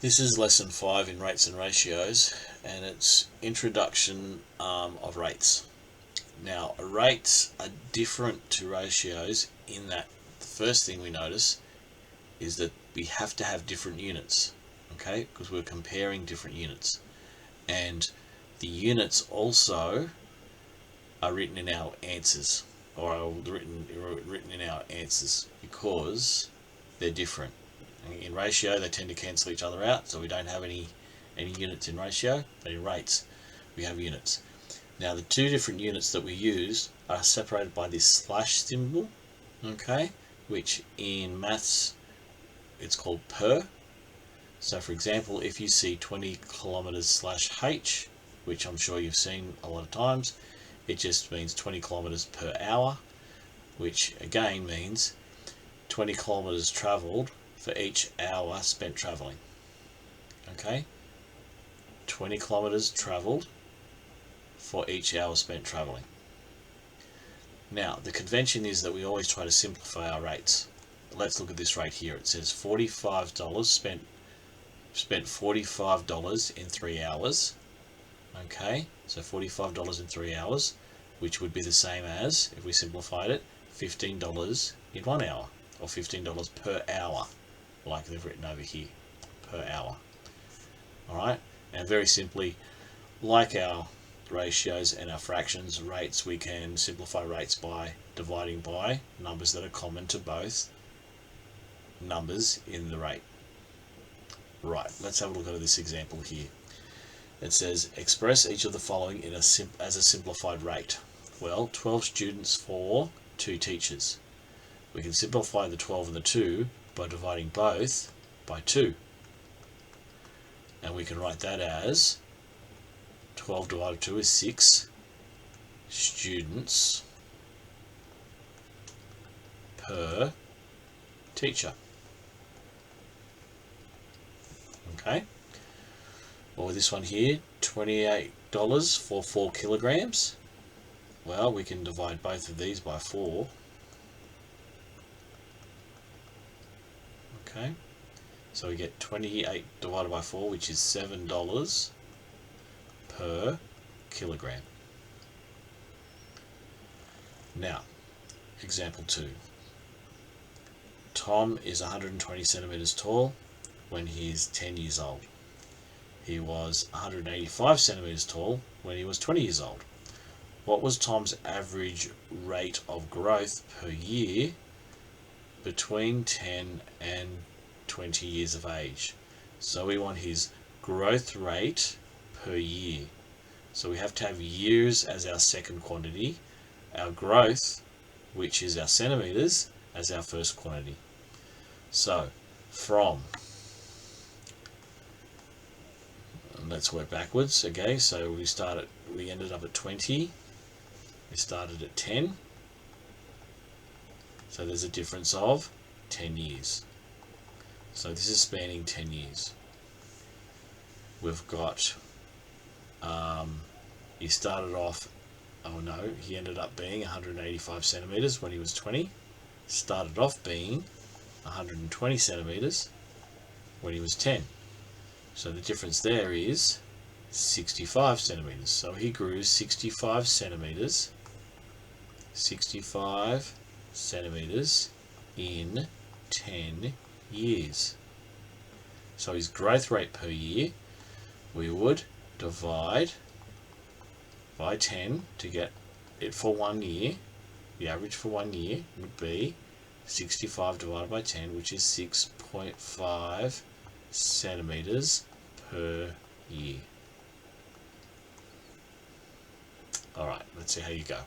This is lesson 5 in rates and ratios, and it's introduction of rates. Now, rates are different to ratios in that the first thing we notice is that we have to have different units, okay, because we're comparing different units, and the units also are written in our answers, or are written in our answers because they're different. In ratio, they tend to cancel each other out, so we don't have any units in ratio, but in rates we have units. Now, the two different units that we use are separated by this slash symbol, okay, which in maths it's called per. So for example, if you see 20 kilometers slash h, which I'm sure you've seen a lot of times, it just means 20 kilometers per hour, which again means 20 kilometers traveled for each hour spent traveling. Okay, 20 kilometers traveled for each hour spent traveling. Now, the convention is that we always try to simplify our rates. Let's look at this rate here. It says $45 spent $45 in 3 hours. Okay, so $45 in 3 hours, which would be the same as, if we simplified it, $15 in 1 hour, or $15 per hour, like they've written over here, per hour. Alright, and very simply, like our ratios and our fractions, rates, we can simplify rates by dividing by numbers that are common to both numbers in the rate. Right, let's have a look at this example here. It says, express each of the following in as a simplified rate. Well, 12 students for 2 teachers. We can simplify the 12 and the 2 by dividing both by 2. And we can write that as 12 divided by 2 is 6 students per teacher. Okay. Or with this one here, $28 for 4 kilograms. Well, we can divide both of these by 4. Okay. So we get 28 divided by 4, which is $7 per kilogram. Now, example 2. Tom is 120 centimeters tall when he is 10 years old. He was 185 centimeters tall when he was 20 years old. What was Tom's average rate of growth per year between 10 and 20 years of age? So we want his growth rate per year. So we have to have years as our second quantity, our growth, which is our centimeters, as our first quantity. So from, let's work backwards. Okay, so we ended up at 20. We started at 10. So there's a difference of 10 years. So this is spanning 10 years. We've got, he started off, he ended up being 185 centimeters when he was 20. Started off being 120 centimeters when he was 10. So the difference there is 65 centimeters. So he grew 65 centimeters in 10 years. So his growth rate per year, we would divide by 10 to get it for 1 year. The average for 1 year would be 65 divided by 10, which is 6.5 centimeters per year. Alright, let's see how you go.